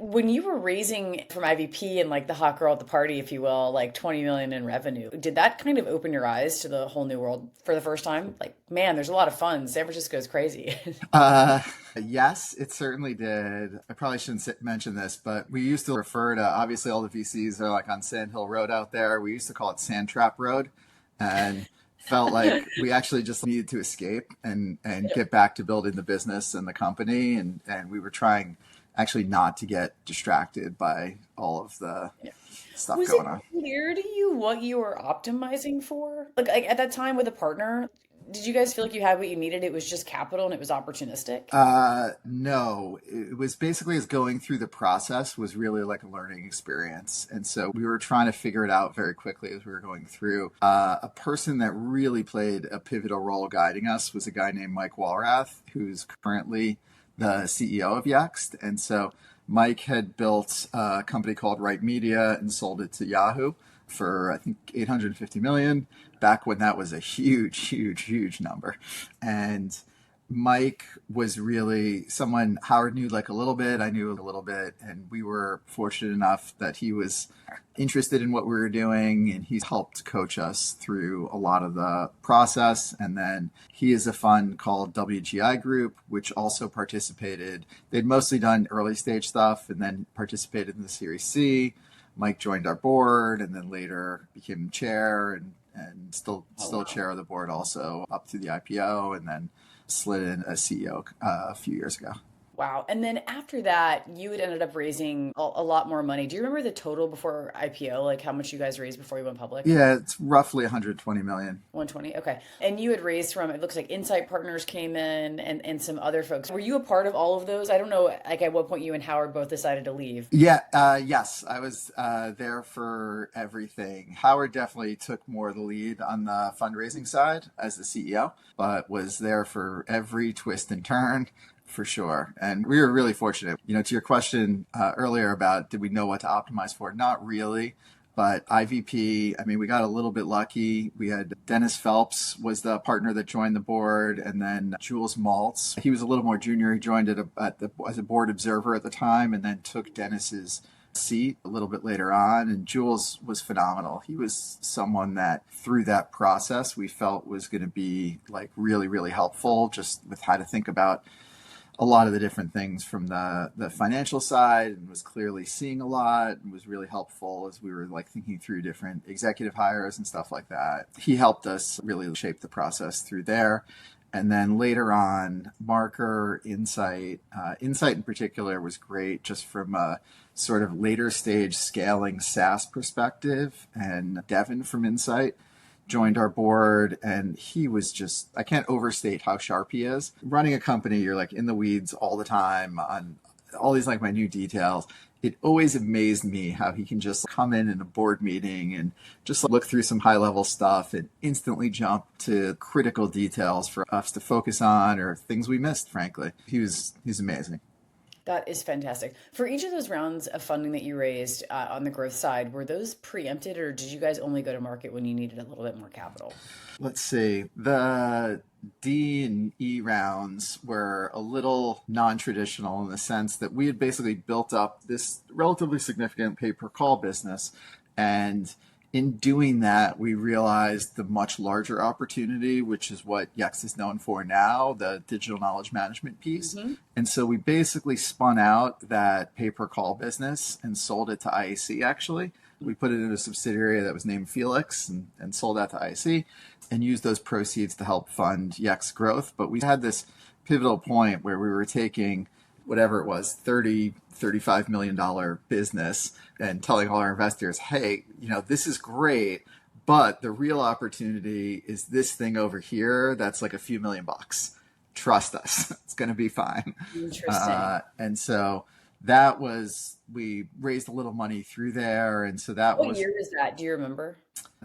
When you were raising from IVP and like the hot girl at the party, if you will, like 20 million in revenue, did that kind of open your eyes to the whole new world for the first time? Like, man, there's a lot of fun. San Francisco is crazy. Uh, yes, it certainly did. I probably shouldn't mention this, but we used to refer to, obviously all the VCs are like on Sand Hill Road out there. We used to call it Sand Trap Road, and felt like we actually just needed to escape and get back to building the business and the company. And we were trying actually not to get distracted by all of the stuff Was it going on. clear to you what you were optimizing for? Like at that time with a partner, did you guys feel like you had what you needed? It was just capital and it was opportunistic? No, it was basically as going through the process was really like a learning experience. And so we were trying to figure it out very quickly as we were going through. A person that really played a pivotal role guiding us was a guy named Mike Walrath, who's currently the CEO of Yext. And so Mike had built a company called Right Media and sold it to Yahoo for I think 850 million back when that was a huge number. And Mike was really someone Howard knew like a little bit. I knew a little bit. And we were fortunate enough that he was interested in what we were doing and he's helped coach us through a lot of the process. And then he is a fund called WGI Group, which also participated. They'd mostly done early stage stuff and then participated in the Series C. Mike joined our board and then later became chair and still chair of the board also up to the IPO and then slid in as CEO a few years ago. Wow. And then after that, you had ended up raising a lot more money. Do you remember the total before IPO, like how much you guys raised before you went public? Yeah, it's roughly 120 million. 120. Okay. And you had raised from, it looks like Insight Partners came in and some other folks. Were you a part of all of those? I don't know, like at what point you and Howard both decided to leave. Yeah, yes, I was there for everything. Howard definitely took more of the lead on the fundraising side as the CEO, but was there for every twist and turn. For sure. And we were really fortunate. To your question earlier about did we know what to optimize for? Not really. But IVP, I mean, we got a little bit lucky. We had Dennis Phelps was the partner that joined the board, and then Jules Maltz. He was a little more junior. He joined as a board observer at the time, and then took Dennis's seat a little bit later on. And Jules was phenomenal. He was someone that through that process we felt was going to be like really, really helpful just with how to think about a lot of the different things from the financial side and was clearly seeing a lot and was really helpful as we were like thinking through different executive hires and stuff like that. He helped us really shape the process through there. And then later on, Marker, Insight in particular was great just from a sort of later stage scaling SaaS perspective. And Devin from Insight joined our board and he was just, I can't overstate how sharp he is. Running a company, you're like in the weeds all the time on all these like minute details. It always amazed me how he can just come in a board meeting and just look through some high level stuff and instantly jump to critical details for us to focus on or things we missed, frankly. He's amazing. That is fantastic. For each of those rounds of funding that you raised on the growth side, were those preempted or did you guys only go to market when you needed a little bit more capital? Let's see. The D and E rounds were a little non-traditional in the sense that we had basically built up this relatively significant pay-per-call business. And in doing that, we realized the much larger opportunity, which is what Yext is known for now, the digital knowledge management piece. Mm-hmm. And so we basically spun out that pay-per-call business and sold it to IAC, actually. We put it in a subsidiary that was named Felix and sold that to IAC and used those proceeds to help fund Yext growth. But we had this pivotal point where we were taking whatever it was, $35 million business and telling all our investors, hey, this is great, but the real opportunity is this thing over here that's like a few $1,000,000. Trust us, it's going to be fine. Interesting. And so we raised a little money through there. And so What year was that? Do you remember?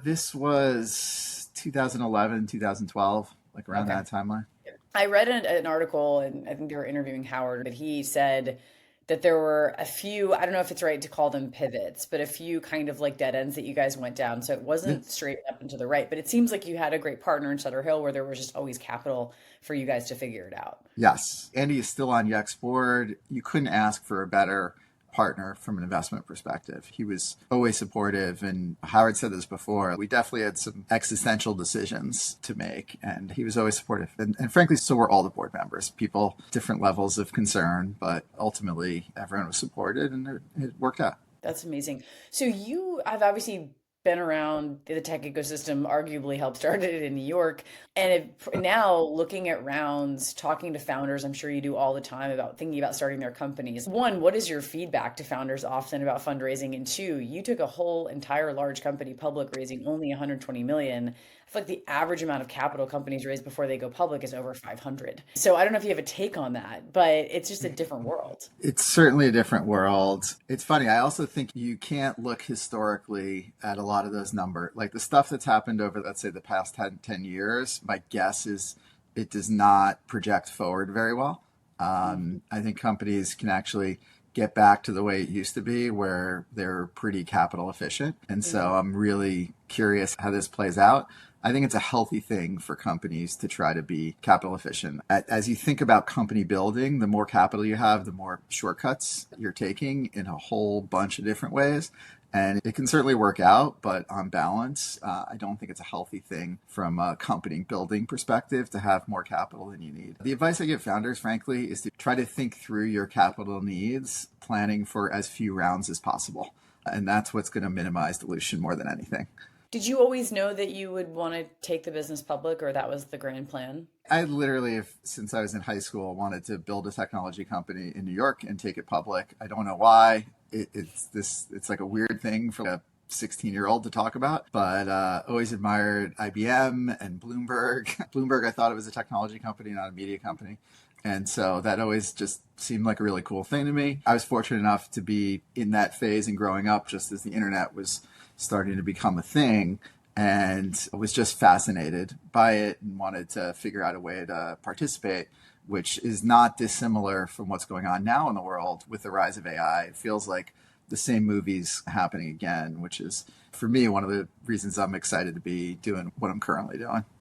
This was 2011, 2012, like around that timeline. I read an article, and I think they were interviewing Howard, but he said that there were a few, I don't know if it's right to call them pivots, but a few kind of like dead ends that you guys went down. So it wasn't straight up and to the right, but it seems like you had a great partner in Sutter Hill where there was just always capital for you guys to figure it out. Yes. Andy is still on Yext board. You couldn't ask for a better partner from an investment perspective. He was always supportive. And Howard said this before, we definitely had some existential decisions to make. And he was always supportive. And frankly, so were all the board members. People, different levels of concern, but ultimately everyone was supported and it worked out. That's amazing. So you have obviously been around the tech ecosystem, arguably helped start it in New York. And now looking at rounds, talking to founders, I'm sure you do all the time about thinking about starting their companies. One, what is your feedback to founders often about fundraising? And two, you took a whole entire large company public raising only 120 million. I feel like the average amount of capital companies raise before they go public is over 500. So I don't know if you have a take on that, but it's just a different world. It's certainly a different world. It's funny. I also think you can't look historically at a lot of those numbers. Like the stuff that's happened over, let's say, the past 10 years, my guess is it does not project forward very well. I think companies can actually get back to the way it used to be where they're pretty capital efficient. And so I'm really curious how this plays out. I think it's a healthy thing for companies to try to be capital efficient. As you think about company building, the more capital you have, the more shortcuts you're taking in a whole bunch of different ways. And it can certainly work out, but on balance, I don't think it's a healthy thing from a company building perspective to have more capital than you need. The advice I give founders, frankly, is to try to think through your capital needs, planning for as few rounds as possible. And that's what's going to minimize dilution more than anything. Did you always know that you would want to take the business public, or that was the grand plan? I literally, since I was in high school, wanted to build a technology company in New York and take it public. I don't know why. It's like a weird thing for a 16-year-old to talk about, but always admired IBM and Bloomberg. Bloomberg, I thought it was a technology company, not a media company. And so that always just seemed like a really cool thing to me. I was fortunate enough to be in that phase and growing up just as the internet was starting to become a thing, and was just fascinated by it and wanted to figure out a way to participate, which is not dissimilar from what's going on now in the world with the rise of AI. It feels like the same movies happening again, which is, for me, one of the reasons I'm excited to be doing what I'm currently doing.